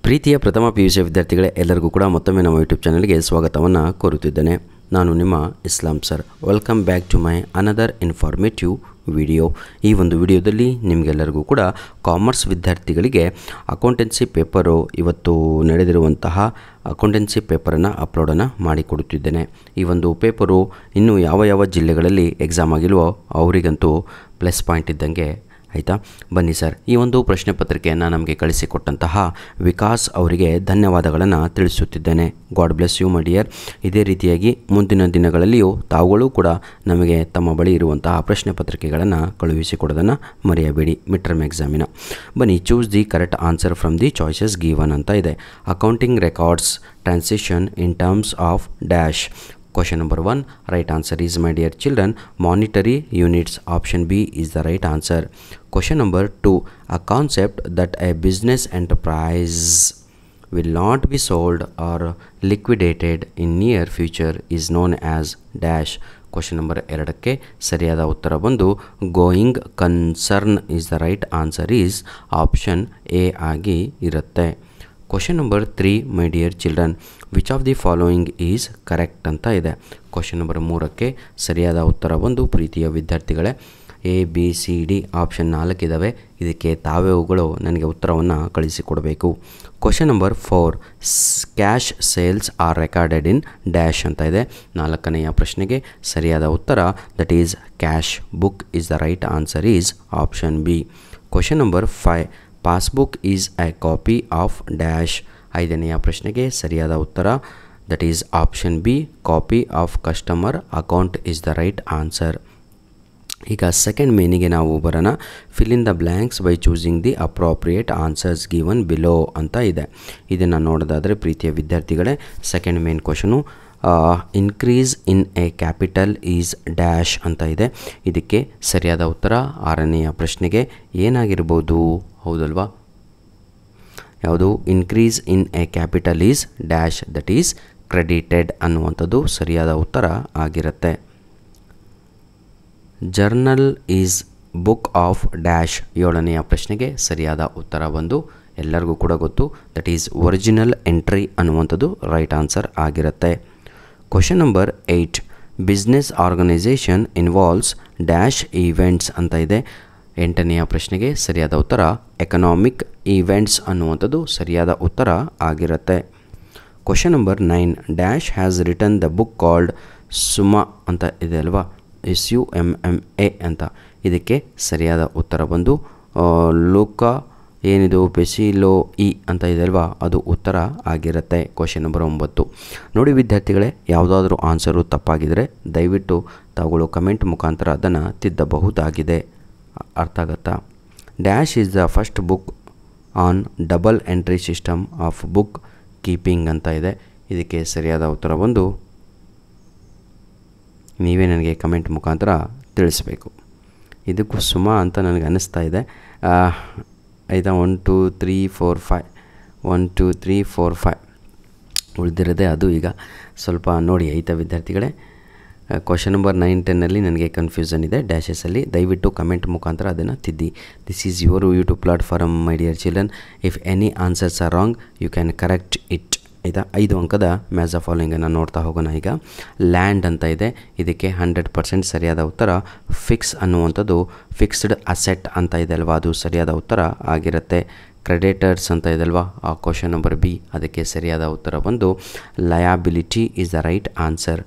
ಪ್ರೀತಿಯ ಪ್ರಥಮ PUC ವಿದ್ಯಾರ್ಥಿಗಳೇ, ಎಲ್ಲರಿಗೂ ಕೂಡ ಮತ್ತೊಮ್ಮೆ ನಮ್ಮ ಯೂಟ್ಯೂಬ್ ಚಾನಲ್ಗೆ ಸ್ವಾಗತವನ್ನು ಕೋರುತ್ತಿದ್ದೇನೆ. ನಾನು ನಿಮ್ಮ Islam sir. Welcome back to my another informative video. ಈ ಒಂದು ವಿಡಿಯೋದಲ್ಲಿ ನಿಮಗೆಲ್ಲರಿಗೂ ಕೂಡ ಕಾಮರ್ಸ್ ವಿದ್ಯಾರ್ಥಿಗಳಿಗೆ ಅಕೌಂಟೆನ್ಸಿ ಪೇಪರು ಇವತ್ತು ನಡೆದಿರುವಂತಹ ಅಕೌಂಟೆನ್ಸಿ ಪೇಪರನ್ನು ಅಪ್ಲೋಡನ್ನು ಮಾಡಿಕೊಡುತ್ತಿದ್ದೇನೆ. ಈ ಒಂದು ಪೇಪರು ಇನ್ನೂ ಯಾವ ಜಿಲ್ಲೆಗಳಲ್ಲಿ ಎಕ್ಸಾಮ್ ಆಗಿಲ್ವೋ ಅವರಿಗಂತೂ ಪ್ಲಸ್ ಪಾಯಿಂಟ್ ಇದ್ದಂಗೆ ಆಯಿತಾ. ಬನ್ನಿ ಸರ್, ಈ ಒಂದು ಪ್ರಶ್ನೆ ಪತ್ರಿಕೆಯನ್ನು ನಮಗೆ ಕಳಿಸಿಕೊಟ್ಟಂತಹ ವಿಕಾಸ್ ಅವರಿಗೆ ಧನ್ಯವಾದಗಳನ್ನು ತಿಳಿಸುತ್ತಿದ್ದೇನೆ. God bless you my dear. ಇದೇ ರೀತಿಯಾಗಿ ಮುಂದಿನ ದಿನಗಳಲ್ಲಿಯೂ ತಾವುಗಳು ಕೂಡ ನಮಗೆ ತಮ್ಮ ಬಳಿ ಇರುವಂತಹ ಪ್ರಶ್ನೆ ಪತ್ರಿಕೆಗಳನ್ನು ಕಳುಹಿಸಿಕೊಡೋದನ್ನು ಮರೆಯಬೇಡಿ ಮಿಡ್ ಟರ್ಮ್ ಎಕ್ಸಾಮಿನ. ಬನ್ನಿ, choose the correct answer from the choices given ಅಂತ ಇದೆ. Accounting records transition in terms of dash. Question number 1, right answer is, my dear children, monetary units. Option B is the right answer. Question number 2, a concept that a business enterprise will not be sold or liquidated in near future is known as dash. Question number 2ಕ್ಕೆ ಸರಿಯಾದ ಉತ್ತರ ಬಂದು going concern is the right answer is option A ಆಗಿ ಇರುತ್ತೆ. Question number 3, my dear children, which of the following is correct ಅಂತ ಇದೆ. Question number 3ಕ್ಕೆ ಸರಿಯಾದ ಉತ್ತರ ಬಂದು ಪ್ರೀತಿಯ ವಿದ್ಯಾರ್ಥಿಗಳೇ ABCD ಆಪ್ಷನ್ 4 ಇದ್ದಾವೆ. ಇದಕ್ಕೆ ತಾವೆವುಗಳು ನನಗೆ ಉತ್ತರವನ್ನು ಕಳಿಸಿಕೊಡಬೇಕು. Question number 4, cash sales are recorded in dash ಅಂತ ಇದೆ. 4ನೆಯ ಪ್ರಶ್ನೆಗೆ ಸರಿಯಾದ ಉತ್ತರ that is cash book is the right answer is option B. Question number 5, passbook is a copy of dash. 5ನೆಯ ಪ್ರಶ್ನೆಗೆ ಸರಿಯಾದ ಉತ್ತರ that is option B, copy of customer account is the right answer. ಈಗ second ಮೇನಿಗೆ ನಾವು ಬರೋಣ. Fill in the blanks by choosing the appropriate answers given below ಅಂತ ಇದೆ. ಇದನ್ನು ನೋಡೋದಾದರೆ ಪ್ರೀತಿಯ ವಿದ್ಯಾರ್ಥಿಗಳೇ second main question increase in a capital is dash ಅಂತ ಇದೆ. ಇದಕ್ಕೆ ಸರಿಯಾದ ಉತ್ತರ 6ನೆಯ ಪ್ರಶ್ನೆಗೆ ಏನಾಗಿರ್ಬೋದು, ಹೌದಲ್ವಾ? ಯಾವುದು? Increase in a capital is dash that is credited ಅನ್ನುವಂಥದ್ದು ಸರಿಯಾದ ಉತ್ತರ ಆಗಿರುತ್ತೆ. Journal is book of dash 7ನೆಯ ಪ್ರಶ್ನೆಗೆ ಸರಿಯಾದ ಉತ್ತರ ಬಂದು ಎಲ್ಲರಿಗೂ ಕೂಡ ಗೊತ್ತು ದಟ್ ಈಸ್ ಒರಿಜಿನಲ್ ಎಂಟ್ರಿ ಅನ್ನುವಂಥದ್ದು ರೈಟ್ ಆನ್ಸರ್ ಆಗಿರುತ್ತೆ. Question number 8, business organisation involves dash events ಅಂತ ಇದೆ. 8ನೆಯ ಪ್ರಶ್ನೆಗೆ ಸರಿಯಾದ ಉತ್ತರ ಎಕನಾಮಿಕ್ ಈವೆಂಟ್ಸ್ ಅನ್ನುವಂಥದ್ದು ಸರಿಯಾದ ಉತ್ತರ ಆಗಿರುತ್ತೆ. Question number 9, dash has written the book called Suma ಅಂತ ಇದೆ ಅಲ್ವಾ, SUMMA ಅಂತ. ಇದಕ್ಕೆ ಸರಿಯಾದ ಉತ್ತರ ಬಂದು ಲೋಕಾ ಏನಿದು ಬೆಸಿಲೋ ಇ ಅಂತ ಇದೆ ಅಲ್ವಾ, ಅದು ಉತ್ತರ ಆಗಿರುತ್ತೆ. Question number 9. ನೋಡಿ ವಿದ್ಯಾರ್ಥಿಗಳೇ, ಯಾವುದಾದ್ರೂ ಆನ್ಸರು ತಪ್ಪಾಗಿದ್ದರೆ ದಯವಿಟ್ಟು ತಾವುಗಳು ಕಮೆಂಟ್ ಮುಖಾಂತರ ಅದನ್ನು ತಿದ್ದಬಹುದಾಗಿದೆ. ಅರ್ಥ ಆಗುತ್ತಾ? Dash is the first book on double entry system of book keeping ಅಂತ ಇದೆ. ಇದಕ್ಕೆ ಸರಿಯಾದ ಉತ್ತರ ಬಂದು ನೀವೇ ನನಗೆ ಕಮೆಂಟ್ ಮುಖಾಂತರ ತಿಳಿಸ್ಬೇಕು. ಇದಕ್ಕೂ ಸುಮಾ ಅಂತ ನನಗೆ ಅನ್ನಿಸ್ತಾ ಇದೆ. ಆಯಿತಾ? 1 2 3 4 5 1 2 3 4 5 ಉಳಿದಿರೋದೆ ಅದು. ಈಗ ಸ್ವಲ್ಪ ನೋಡಿ ಆಯಿತಾ ವಿದ್ಯಾರ್ಥಿಗಳೇ. ಕ್ವಶನ್ ನಂಬರ್ 9 10ನಲ್ಲಿ ನನಗೆ ಕನ್ಫ್ಯೂಷನ್ ಇದೆ ಡ್ಯಾಶಸಲ್ಲಿ. ದಯವಿಟ್ಟು ಕಮೆಂಟ್ ಮುಖಾಂತರ ಅದನ್ನು ತಿದ್ದಿ. This is your YouTube platform my dear children. If any answers are wrong you can correct it. ಆಯಿತಾ? 5 ಅಂಕದ ಮ್ಯಾಚ್ ಆಫ್ ಫಾಲೋಯಿಂಗನ್ನು ನೋಡ್ತಾ ಹೋಗೋಣ. ಈಗ ಲ್ಯಾಂಡ್ ಅಂತ ಇದೆ. ಇದಕ್ಕೆ 100% ಸರಿಯಾದ ಉತ್ತರ ಫಿಕ್ಸ್ ಅನ್ನುವಂಥದ್ದು ಫಿಕ್ಸ್ಡ್ ಅಸೆಟ್ ಅಂತ ಇದೆ ಅಲ್ವಾ, ಅದು ಸರಿಯಾದ ಉತ್ತರ ಆಗಿರುತ್ತೆ. ಕ್ರೆಡಿಟರ್ಸ್ ಅಂತ ಇದೆ ಅಲ್ವಾ, ಆ ಕ್ವಶನ್ ನಂಬರ್ ಬಿ, ಅದಕ್ಕೆ ಸರಿಯಾದ ಉತ್ತರ ಬಂದು liability is the right answer.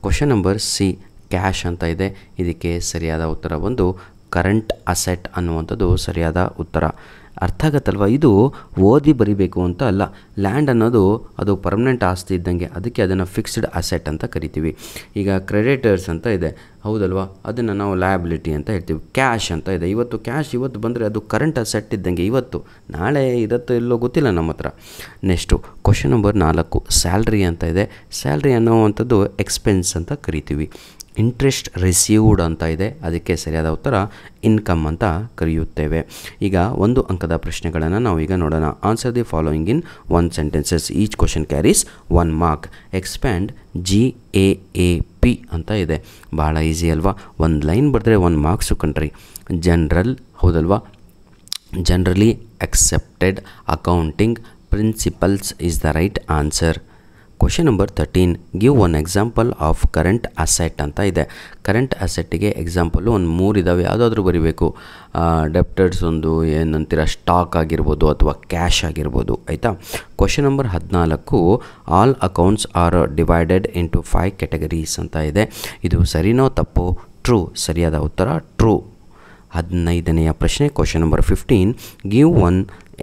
Question number C, cash ಅಂತ ಇದೆ. ಇದಕ್ಕೆ ಸರಿಯಾದ ಉತ್ತರ ಬಂದು ಕರೆಂಟ್ ಅಸೆಟ್ ಅನ್ನುವಂಥದ್ದು ಸರಿಯಾದ ಉತ್ತರ. ಅರ್ಥ ಆಗತ್ತಲ್ವ? ಇದು ಓದಿ ಬರಿಬೇಕು ಅಂತ ಅಲ್ಲ. ಲ್ಯಾಂಡ್ ಅನ್ನೋದು ಅದು ಪರ್ಮನೆಂಟ್ ಆಸ್ತಿ ಇದ್ದಂಗೆ, ಅದಕ್ಕೆ ಅದನ್ನು ಫಿಕ್ಸ್ಡ್ ಅಸೆಟ್ ಅಂತ ಕರಿತೀವಿ. ಈಗ ಕ್ರೆಡಿಟರ್ಸ್ ಅಂತ ಇದೆ, ಹೌದಲ್ವಾ, ಅದನ್ನು ನಾವು ಲಯಬಿಲಿಟಿ ಅಂತ ಹೇಳ್ತೀವಿ. ಕ್ಯಾಶ್ ಅಂತ ಇದೆ, ಇವತ್ತು ಕ್ಯಾಶ್ ಇವತ್ತು ಬಂದರೆ ಅದು ಕರೆಂಟ್ ಅಸೆಟ್ ಇದ್ದಂಗೆ, ಇವತ್ತು ನಾಳೆ ಇರುತ್ತೋ ಇಲ್ಲೋ ಗೊತ್ತಿಲ್ಲ ನಮ್ಮ ಹತ್ರ. ನೆಕ್ಸ್ಟು ಕ್ವಶನ್ ನಂಬರ್ 4, ಸ್ಯಾಲ್ರಿ ಅಂತ ಇದೆ. ಸ್ಯಾಲ್ರಿ ಅನ್ನುವಂಥದ್ದು ಎಕ್ಸ್ಪೆನ್ಸ್ ಅಂತ ಕರಿತೀವಿ. ಇಂಟ್ರೆಸ್ಟ್ ರಿಸೀವ್ಡ್ ಅಂತ ಇದೆ. ಅದಕ್ಕೆ ಸರಿಯಾದ ಉತ್ತರ ಇನ್ಕಮ್ ಅಂತ ಕರೆಯುತ್ತೇವೆ. ಈಗ 1 ಅಂಕದ ಪ್ರಶ್ನೆಗಳನ್ನು ನಾವು ಈಗ ನೋಡೋಣ. Answer the following in 1 sentences. Each question carries 1 mark. Expand GAAP ಅಂತ ಇದೆ. ಭಾಳ ಈಸಿ ಅಲ್ವಾ? 1 ಲೈನ್ ಬರೆದ್ರೆ 1 ಮಾರ್ಕ್ಸು ಕಣ್ರಿ. ಜನರಲ್, ಹೌದಲ್ವಾ? Generally accepted accounting principles is the right answer. Question number 13, give one example of current asset ಅಂತ ಇದೆ. Current ಅಸೆಟ್ಟಿಗೆ example ಒಂದು 3 ಇದ್ದಾವೆ, ಯಾವುದಾದ್ರೂ ಬರೀಬೇಕು. ಡೆಪ್ಟರ್ಸ್ ಒಂದು ಏನಂತೀರ ಸ್ಟಾಕ್ ಆಗಿರ್ಬೋದು ಅಥವಾ ಕ್ಯಾಶ್ ಆಗಿರ್ಬೋದು, ಆಯಿತಾ. Question number 14, all accounts are divided into 5 categories ಅಂತ ಇದೆ. ಇದು ಸರಿನೋ ತಪ್ಪು? ಟ್ರೂ, ಸರಿಯಾದ ಉತ್ತರ ಟ್ರೂ. 15ನೆಯ ಪ್ರಶ್ನೆ question number 15, give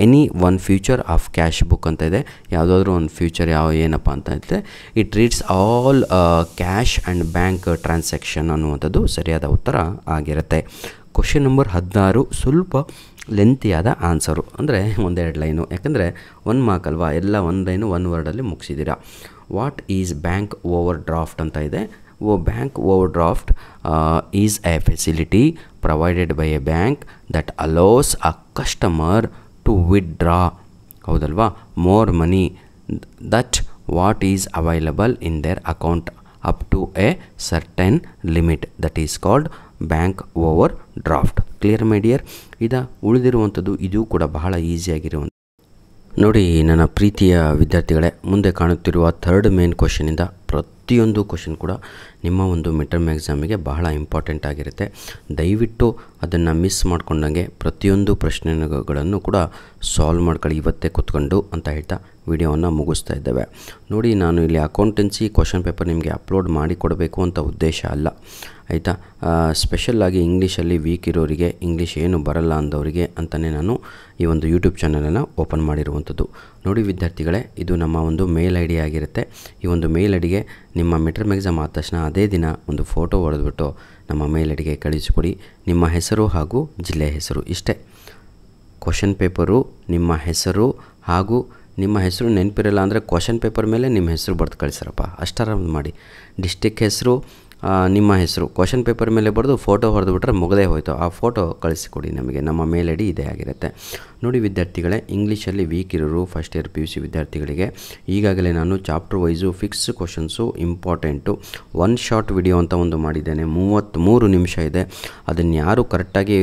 any one feature of cash book ಅಂತ ಇದೆ. ಯಾವುದಾದ್ರೂ ಒಂದು ಫ್ಯೂಚರ್ ಏನಪ್ಪ ಅಂತ ಇದೆ. It reads all cash and bank transaction ಅನ್ನುವಂಥದ್ದು ಸರಿಯಾದ ಉತ್ತರ ಆಗಿರುತ್ತೆ. ಕ್ವಶನ್ ನಂಬರ್ 16, ಸ್ವಲ್ಪ ಲೆಂತಿಯಾದ ಆನ್ಸರು, ಅಂದರೆ 1-2 ಲೈನು, ಯಾಕಂದರೆ 1 ಮಾರ್ಕ್ ಅಲ್ವಾ, ಎಲ್ಲ 1 ಲೈನು 1 ವರ್ಡಲ್ಲಿ ಮುಗಿಸಿದ್ದೀರಾ. What is bank overdraft ಅಂತ ಇದೆ. Bank overdraft is a facility provided by a bank that allows a customer to withdraw, ಹೌದಲ್ವಾ, more money that what is available in their account up to a certain limit, that is called bank overdraft. Clear my dear? ಉಳಿದಿರುವಂಥದ್ದು ಇದು ಕೂಡ ಬಹಳ ಈಸಿಯಾಗಿರುವಂಥ. ನೋಡಿ ನನ್ನ ಪ್ರೀತಿಯ ವಿದ್ಯಾರ್ಥಿಗಳೇ, ಮುಂದೆ ಕಾಣುತ್ತಿರುವ 3rd ಮೇನ್ ಕ್ವಶನಿಂದ ಪ್ರತಿಯೊಂದು ಕ್ವಶನ್ ಕೂಡ ನಿಮ್ಮ ಒಂದು ಮಿಡ್ ಟರ್ಮ್ ಎಕ್ಸಾಮಿಗೆ ಬಹಳ ಇಂಪಾರ್ಟೆಂಟ್ ಆಗಿರುತ್ತೆ. ದಯವಿಟ್ಟು ಅದನ್ನು ಮಿಸ್ ಮಾಡ್ಕೊಂಡಂಗೆ ಪ್ರತಿಯೊಂದು ಪ್ರಶ್ನೆಗಳನ್ನು ಕೂಡ ಸಾಲ್ವ್ ಮಾಡ್ಕೊಳ್ಳಿ ಇವತ್ತೇ ಕೂತ್ಕೊಂಡು ಅಂತ ಹೇಳ್ತಾ ವಿಡಿಯೋವನ್ನು ಮುಗಿಸ್ತಾ ಇದ್ದೇವೆ. ನೋಡಿ, ನಾನು ಇಲ್ಲಿ ಅಕೌಂಟೆನ್ಸಿ ಕ್ವಶನ್ ಪೇಪರ್ ನಿಮಗೆ ಅಪ್ಲೋಡ್ ಮಾಡಿ ಕೊಡಬೇಕು ಅಂತ ಉದ್ದೇಶ ಅಲ್ಲ, ಆಯಿತಾ. ಸ್ಪೆಷಲ್ಲಾಗಿ ಇಂಗ್ಲೀಷಲ್ಲಿ ವೀಕ್ ಇರೋರಿಗೆ, ಇಂಗ್ಲೀಷ್ ಏನು ಬರಲ್ಲ ಅಂದವರಿಗೆ ಅಂತಲೇ ನಾನು ಈ ಒಂದು ಯೂಟ್ಯೂಬ್ ಚಾನಲನ್ನು ಓಪನ್ ಮಾಡಿರುವಂಥದ್ದು. ನೋಡಿ ವಿದ್ಯಾರ್ಥಿಗಳೇ, ಇದು ನಮ್ಮ ಒಂದು ಮೇಲ್ ಐ ಡಿ ಆಗಿರುತ್ತೆ. ಈ ಒಂದು ಮೇಲ್ ಐ ಡಿಗೆ ನಿಮ್ಮ ಮಿಡ್ ಟರ್ಮ್ ಎಕ್ಸಾಮ್ ಆದ ತಕ್ಷಣ ಅದೇ ದಿನ ಒಂದು ಫೋಟೋ ಹೊಡೆದ್ಬಿಟ್ಟು ನಮ್ಮ ಮೇಲ್ ಐ ಡಿಗೆ ಕಳಿಸಿಕೊಡಿ. ನಿಮ್ಮ ಹೆಸರು ಹಾಗೂ ಜಿಲ್ಲೆ ಹೆಸರು ಇಷ್ಟೇ. ಕ್ವಶನ್ ಪೇಪರು, ನಿಮ್ಮ ಹೆಸರು ಹಾಗೂ ನಿಮ್ಮ ಹೆಸರು ನೆನಪಿರಲ್ಲ ಅಂದರೆ ಕ್ವಶನ್ ಪೇಪರ್ ಮೇಲೆ ನಿಮ್ಮ ಹೆಸರು ಬರೆದು ಕಳಿಸ್ರಪ್ಪ, ಅಷ್ಟರ ಮಾಡಿ. ಡಿಸ್ಟಿಕ್ ಹೆಸರು, ನಿಮ್ಮ ಹೆಸರು ಕ್ವಶನ್ ಪೇಪರ್ ಮೇಲೆ ಬರೆದು ಫೋಟೋ ಹೊಡೆದುಬಿಟ್ರೆ ಮುಗದೇ ಹೋಯಿತು. ಆ ಫೋಟೋ ಕಳಿಸಿಕೊಡಿ ನಮಗೆ. ನಮ್ಮ ಮೇಲ್ ಐ ಡಿ ಇದೇ ಆಗಿರುತ್ತೆ. ನೋಡಿ ವಿದ್ಯಾರ್ಥಿಗಳೇ, ಇಂಗ್ಲೀಷಲ್ಲಿ ವೀಕ್ ಇರೋರು ಫಸ್ಟ್ ಇಯರ್ PUC ವಿದ್ಯಾರ್ಥಿಗಳಿಗೆ ಈಗಾಗಲೇ ನಾನು chapter wise fix questions important 1 short video ಅಂತ ಒಂದು ಮಾಡಿದ್ದೇನೆ. 33 ನಿಮಿಷ ಇದೆ. ಅದನ್ನು ಯಾರು ಕರೆಕ್ಟಾಗಿ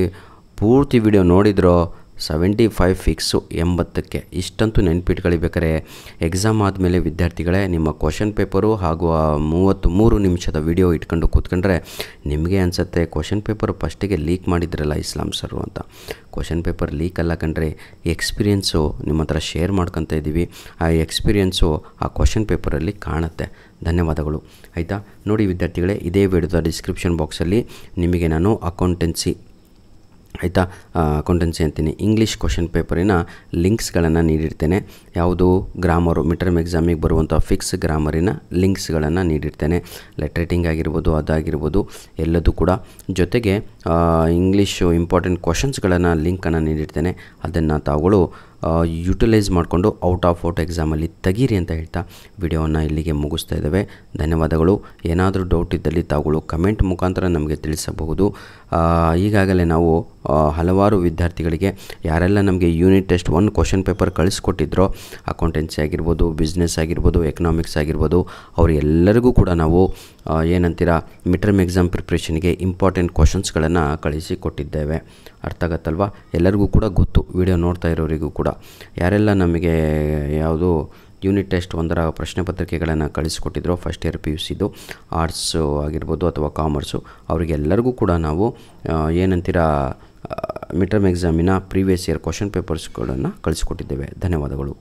ಪೂರ್ತಿ ವಿಡಿಯೋ ನೋಡಿದ್ರೋ 75 ಫಿಕ್ಸು, 80ಕ್ಕೆ. ಇಷ್ಟಂತೂ ನೆನ್ಪಿಟ್ಕೊಳ್ಬೇಕಾರೆ ಎಕ್ಸಾಮ್ ಆದಮೇಲೆ ವಿದ್ಯಾರ್ಥಿಗಳೇ ನಿಮ್ಮ ಕ್ವಶನ್ ಪೇಪರು ಹಾಗೂ 33 ನಿಮಿಷದ ವಿಡಿಯೋ ಇಟ್ಕೊಂಡು ಕೂತ್ಕೊಂಡ್ರೆ ನಿಮಗೆ ಅನಿಸುತ್ತೆ ಕ್ವಶನ್ ಪೇಪರ್ ಫಸ್ಟಿಗೆ ಲೀಕ್ ಮಾಡಿದ್ರಲ್ಲ ಇಸ್ಲಾಂ ಸರು ಅಂತ. ಕ್ವಶನ್ ಪೇಪರ್ ಲೀಕ್ ಅಲ್ಲ ಕಣ್ರಿ, ಎಕ್ಸ್ಪೀರಿಯೆನ್ಸು ನಿಮ್ಮ ಹತ್ರ ಶೇರ್ ಮಾಡ್ಕೊತ ಇದ್ದೀವಿ. ಆ ಎಕ್ಸ್ಪೀರಿಯೆನ್ಸು ಆ ಕ್ವಶನ್ ಪೇಪರಲ್ಲಿ ಕಾಣುತ್ತೆ. ಧನ್ಯವಾದಗಳು, ಆಯಿತಾ. ನೋಡಿ ವಿದ್ಯಾರ್ಥಿಗಳೇ, ಇದೇ ವಿಡಿಯೋದ ಡಿಸ್ಕ್ರಿಪ್ಷನ್ ಬಾಕ್ಸಲ್ಲಿ ನಿಮಗೆ ನಾನು ಅಕೌಂಟೆನ್ಸಿ, ಆಯಿತಾ, ಅಕೌಂಟೆನ್ಸಿ ಅಂತೀನಿ, ಇಂಗ್ಲೀಷ್ ಕ್ವಶನ್ ಪೇಪರಿನ ಲಿಂಕ್ಸ್ಗಳನ್ನು ನೀಡಿರ್ತೇನೆ. ಯಾವುದು ಗ್ರಾಮರು, ಮಿಡ್ ಟರ್ಮ್ ಎಕ್ಸಾಮಿಗೆ ಬರುವಂಥ ಫಿಕ್ಸ್ ಗ್ರಾಮರಿನ ಲಿಂಕ್ಸ್ಗಳನ್ನು ನೀಡಿರ್ತೇನೆ. ಲೆಟ್ರೇಟಿಂಗ್ ಆಗಿರ್ಬೋದು, ಅದಾಗಿರ್ಬೋದು, ಎಲ್ಲದೂ ಕೂಡ. ಜೊತೆಗೆ ಇಂಗ್ಲೀಷು ಇಂಪಾರ್ಟೆಂಟ್ ಕ್ವಶನ್ಸ್ಗಳನ್ನು ಲಿಂಕನ್ನು ನೀಡಿರ್ತೇನೆ. ಅದನ್ನು ತಾವುಗಳು ಯುಟಿಲೈಸ್ ಮಾಡಿಕೊಂಡು ಔಟ್ ಎಕ್ಸಾಮಲ್ಲಿ ತೆಗೀರಿ ಅಂತ ಹೇಳ್ತಾ ವಿಡಿಯೋವನ್ನು ಇಲ್ಲಿಗೆ ಮುಗಿಸ್ತಾ ಇದ್ದೇವೆ. ಧನ್ಯವಾದಗಳು. ಏನಾದರೂ ಡೌಟ್ ಇದ್ದಲ್ಲಿ ತಾವುಗಳು ಕಮೆಂಟ್ ಮುಖಾಂತರ ನಮಗೆ ತಿಳಿಸಬಹುದು. ಈಗಾಗಲೇ ನಾವು ಹಲವಾರು ವಿದ್ಯಾರ್ಥಿಗಳಿಗೆ ಯಾರೆಲ್ಲ ನಮಗೆ ಯೂನಿಟ್ ಟೆಸ್ಟ್ 1 ಕ್ವಶನ್ ಪೇಪರ್ ಕಳಿಸ್ಕೊಟ್ಟಿದ್ರೋ, ಅಕೌಂಟೆನ್ಸಿ ಆಗಿರ್ಬೋದು, ಬಿಸ್ನೆಸ್ ಆಗಿರ್ಬೋದು, ಎಕನಾಮಿಕ್ಸ್ ಆಗಿರ್ಬೋದು, ಅವರೆಲ್ಲರಿಗೂ ಕೂಡ ನಾವು ಏನಂತೀರ ಮಿಡ್ ಟರ್ಮ್ ಎಕ್ಸಾಮ್ ಪ್ರಿಪ್ರೇಷನ್ಗೆ ಇಂಪಾರ್ಟೆಂಟ್ ಕ್ವಶನ್ಸ್ಗಳನ್ನು ಕಳಿಸಿಕೊಟ್ಟಿದ್ದೇವೆ. ಅರ್ಥ ಆಗತ್ತಲ್ವ? ಎಲ್ಲರಿಗೂ ಕೂಡ ಗೊತ್ತು, ವಿಡಿಯೋ ನೋಡ್ತಾ ಇರೋರಿಗೂ ಕೂಡ. ಯಾರೆಲ್ಲ ನಮಗೆ ಯಾವುದು ಯೂನಿಟ್ ಟೆಸ್ಟ್ 1ರ ಪ್ರಶ್ನೆ ಪತ್ರಿಕೆಗಳನ್ನು ಕಳಿಸಿಕೊಟ್ಟಿದ್ರು ಫಸ್ಟ್ ಇಯರ್ PUCದು, ಆರ್ಟ್ಸು ಆಗಿರ್ಬೋದು ಅಥವಾ ಕಾಮರ್ಸು, ಅವರಿಗೆಲ್ಲರಿಗೂ ಕೂಡ ನಾವು ಏನಂತೀರ ಮಿಡ್ ಟರ್ಮ್ ಎಕ್ಸಾಮಿನ ಪ್ರೀವಿಯಸ್ ಇಯರ್ ಕ್ವಶನ್ ಪೇಪರ್ಸ್ಗಳನ್ನು ಕಳಿಸಿಕೊಟ್ಟಿದ್ದೇವೆ. ಧನ್ಯವಾದಗಳು.